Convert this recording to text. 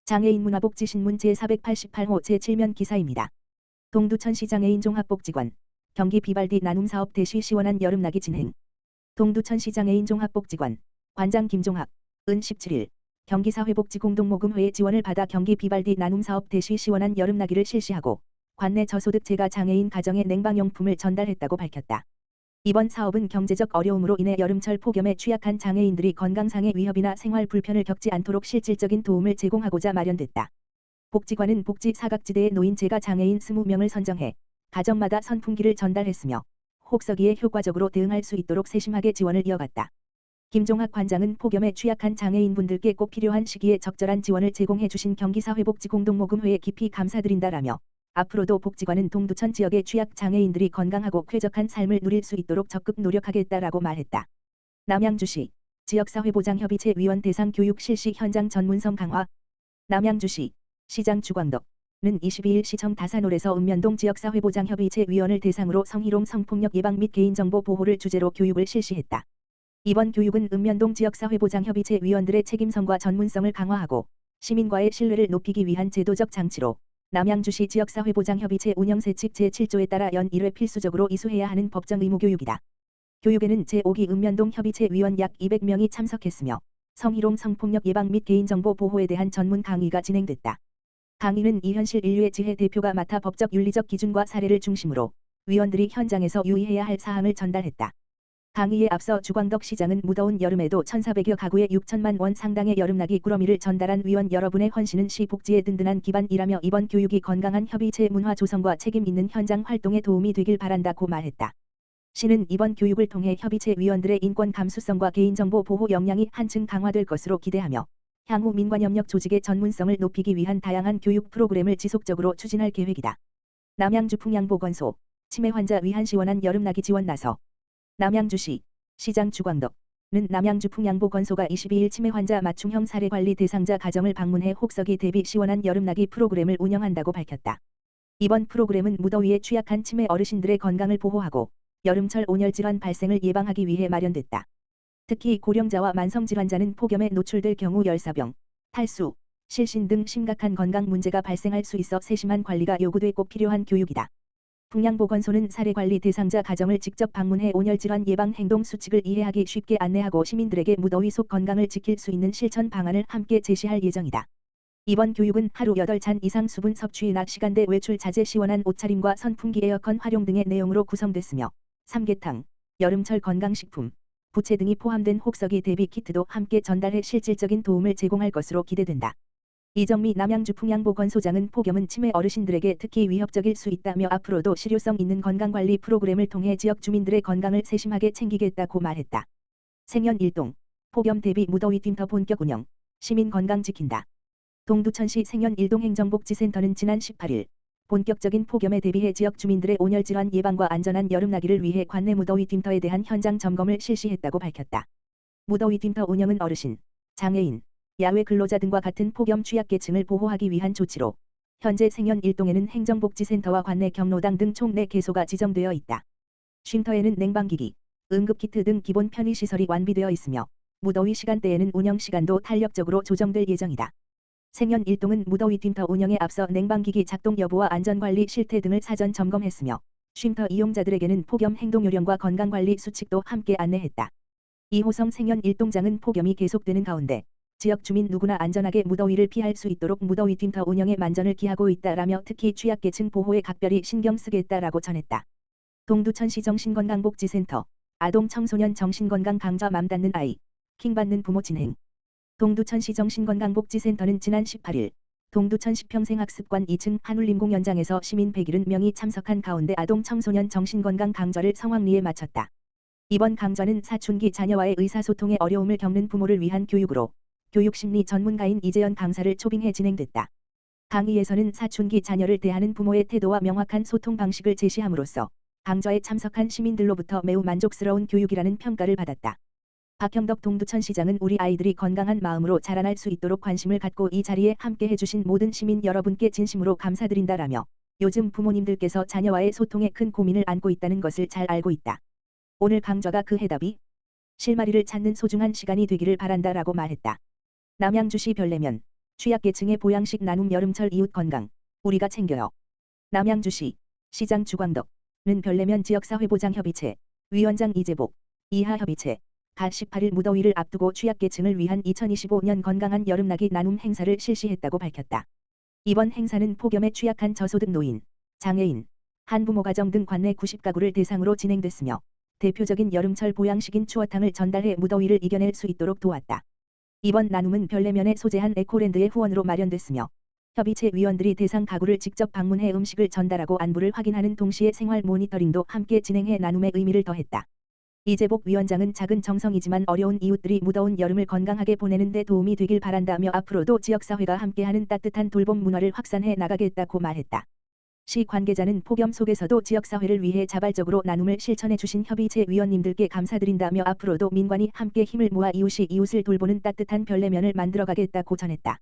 장애인 문화복지신문 제488호 제7면 기사입니다. 동두천시 장애인 종합복지관 경기 비발디 나눔사업 대시 시원한 여름나기 진행. 동두천시 장애인 종합복지관 관장 김종학 은 17일 경기사회복지공동모금회의 지원을 받아 경기 비발디 나눔사업 대시 시원한 여름나기를 실시하고 관내 저소득 장애인 가정에 냉방용품을 전달했다고 밝혔다. 이번 사업은 경제적 어려움으로 인해 여름철 폭염에 취약한 장애인들이 건강상의 위협이나 생활 불편을 겪지 않도록 실질적인 도움을 제공하고자 마련됐다. 복지관은 복지 사각지대에 놓인 장애인 20명을 선정해 가정마다 선풍기를 전달했으며 혹서기에 효과적으로 대응할 수 있도록 세심하게 지원을 이어갔다. 김종학 관장은 폭염에 취약한 장애인분들께 꼭 필요한 시기에 적절한 지원을 제공해 주신 경기사회복지공동모금회에 깊이 감사드린다라며 앞으로도 복지관은 동두천 지역의 취약 장애인들이 건강하고 쾌적한 삶을 누릴 수 있도록 적극 노력하겠다라고 말했다. 남양주시 지역사회보장협의체 위원 대상 교육 실시 현장 전문성 강화. 남양주시 시장 주광덕은 22일 시청 다산홀에서 읍면동 지역사회보장협의체 위원을 대상으로 성희롱 성폭력 예방 및 개인정보 보호를 주제로 교육을 실시했다. 이번 교육은 읍면동 지역사회보장협의체 위원들의 책임성과 전문성을 강화하고 시민과의 신뢰를 높이기 위한 제도적 장치로 남양주시 지역사회보장협의체 운영세칙 제7조에 따라 연 1회 필수적으로 이수해야 하는 법정 의무 교육이다. 교육에는 제5기 읍면동 협의체 위원 약 200명이 참석했으며 성희롱 성폭력 예방 및 개인정보 보호에 대한 전문 강의가 진행됐다. 강의는 이현실 인류의 지혜 대표가 맡아 법적 윤리적 기준과 사례를 중심으로 위원들이 현장에서 유의해야 할 사항을 전달했다. 강의에 앞서 주광덕 시장은 무더운 여름에도 1,400여 가구에 6천만 원 상당의 여름나기 꾸러미를 전달한 위원 여러분의 헌신은 시 복지의 든든한 기반이라며 이번 교육이 건강한 협의체 문화 조성과 책임 있는 현장 활동에 도움이 되길 바란다고 말했다. 시는 이번 교육을 통해 협의체 위원들의 인권 감수성과 개인정보 보호 역량이 한층 강화될 것으로 기대하며 향후 민관협력 조직의 전문성을 높이기 위한 다양한 교육 프로그램을 지속적으로 추진할 계획이다. 남양주 풍양보건소 치매 환자 위한 시원한 여름나기 지원 나서. 남양주시 시장 주광덕은 남양주 풍양보건소가 22일 치매 환자 맞춤형 사례관리 대상자 가정을 방문해 혹서기 대비 시원한 여름나기 프로그램을 운영한다고 밝혔다. 이번 프로그램은 무더위에 취약한 치매 어르신들의 건강을 보호하고 여름철 온열질환 발생을 예방하기 위해 마련됐다. 특히 고령자와 만성질환자는 폭염에 노출될 경우 열사병, 탈수, 실신 등 심각한 건강 문제가 발생할 수 있어 세심한 관리가 요구돼 꼭 필요한 교육이다. 풍양보건소는 사례관리 대상자 가정을 직접 방문해 온열질환 예방 행동 수칙을 이해하기 쉽게 안내하고 시민들에게 무더위 속 건강을 지킬 수 있는 실천 방안을 함께 제시할 예정이다. 이번 교육은 하루 8잔 이상 수분 섭취, 낮 시간대 외출 자제, 시원한 옷차림과 선풍기, 에어컨 활용 등의 내용으로 구성됐으며 삼계탕, 여름철 건강식품, 부채 등이 포함된 혹서기 대비 키트도 함께 전달해 실질적인 도움을 제공할 것으로 기대된다. 이정미 남양주 풍양보건소장은 폭염은 치매 어르신들에게 특히 위협적일 수 있다며 앞으로도 실효성 있는 건강관리 프로그램을 통해 지역 주민들의 건강을 세심하게 챙기겠다고 말했다. 생연일동 폭염 대비 무더위 쉼터 본격 운영, 시민 건강 지킨다. 동두천시 생연일동 행정복지센터는 지난 18일 본격적인 폭염에 대비해 지역 주민들의 온열질환 예방과 안전한 여름나기를 위해 관내 무더위 쉼터에 대한 현장 점검을 실시했다고 밝혔다. 무더위 쉼터 운영은 어르신, 장애인, 야외 근로자 등과 같은 폭염 취약계층을 보호하기 위한 조치로 현재 생연일동에는 행정복지센터와 관내 경로당 등 총 4개소가 지정되어 있다. 쉼터에는 냉방기기, 응급키트 등 기본 편의시설이 완비되어 있으며 무더위 시간대에는 운영시간도 탄력적으로 조정될 예정이다. 생연일동은 무더위 쉼터 운영에 앞서 냉방기기 작동 여부와 안전관리 실태 등을 사전 점검했으며 쉼터 이용자들에게는 폭염 행동요령과 건강관리 수칙도 함께 안내했다. 이호성 생연일동장은 폭염이 계속되는 가운데 지역 주민 누구나 안전하게 무더위를 피할 수 있도록 무더위 쉼터 운영에 만전을 기하고 있다라며 특히 취약계층 보호에 각별히 신경 쓰겠다라고 전했다. 동두천시 정신건강복지센터 아동 청소년 정신건강 강좌 맘 닿는 아이, 킹 받는 부모 진행. 동두천시 정신건강복지센터는 지난 18일 동두천시 평생학습관 2층 한울림 공연장에서 시민 170명이 참석한 가운데 아동 청소년 정신건강 강좌를 성황리에 마쳤다. 이번 강좌는 사춘기 자녀와의 의사소통에 어려움을 겪는 부모를 위한 교육으로 교육심리 전문가인 이재연 강사를 초빙해 진행됐다. 강의에서는 사춘기 자녀를 대하는 부모의 태도와 명확한 소통 방식을 제시함으로써 강좌에 참석한 시민들로부터 매우 만족스러운 교육이라는 평가를 받았다. 박형덕 동두천시장은 우리 아이들이 건강한 마음으로 자라날 수 있도록 관심을 갖고 이 자리에 함께 해주신 모든 시민 여러분께 진심으로 감사드린다라며 요즘 부모님들께서 자녀와의 소통에 큰 고민을 안고 있다는 것을 잘 알고 있다. 오늘 강좌가 그 해답이 실마리를 찾는 소중한 시간이 되기를 바란다라고 말했다. 남양주시 별내면 취약계층의 보양식 나눔 여름철 이웃 건강 우리가 챙겨요. 남양주시 시장 주광덕은 별내면 지역사회보장협의체 위원장 이재복 이하협의체 가 18일 무더위를 앞두고 취약계층을 위한 2025년 건강한 여름나기 나눔 행사를 실시했다고 밝혔다. 이번 행사는 폭염에 취약한 저소득 노인, 장애인, 한부모 가정 등 관내 90가구를 대상으로 진행됐으며 대표적인 여름철 보양식인 추어탕을 전달해 무더위를 이겨낼 수 있도록 도왔다. 이번 나눔은 별내면에 소재한 에코랜드의 후원으로 마련됐으며 협의체 위원들이 대상 가구를 직접 방문해 음식을 전달하고 안부를 확인하는 동시에 생활 모니터링도 함께 진행해 나눔의 의미를 더했다. 이재복 위원장은 작은 정성이지만 어려운 이웃들이 무더운 여름을 건강하게 보내는 데 도움이 되길 바란다며 앞으로도 지역사회가 함께하는 따뜻한 돌봄 문화를 확산해 나가겠다고 말했다. 시 관계자는 폭염 속에서도 지역사회를 위해 자발적으로 나눔을 실천해 주신 협의체 위원님들께 감사드린다며 앞으로도 민관이 함께 힘을 모아 이웃이 이웃을 돌보는 따뜻한 별내면을 만들어가겠다고 전했다.